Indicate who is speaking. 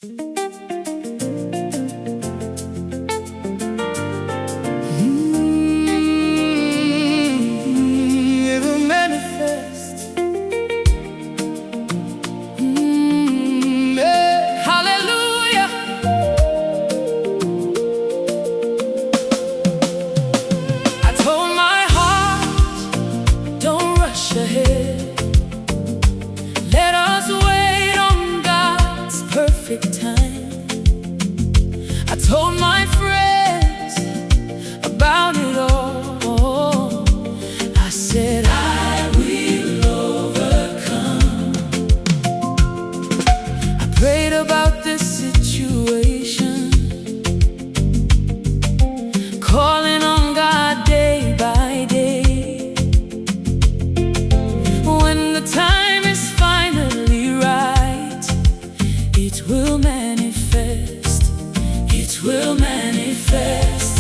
Speaker 1: It'll manifest. Yeah. Hallelujah. I told my heart, don't rush ahead. Let us wait on God's perfect time. I told my friends about it all. I said I will overcome. I prayed about this situation, calling on God day by day. When the time is finally right, it will manifest. It will manifest.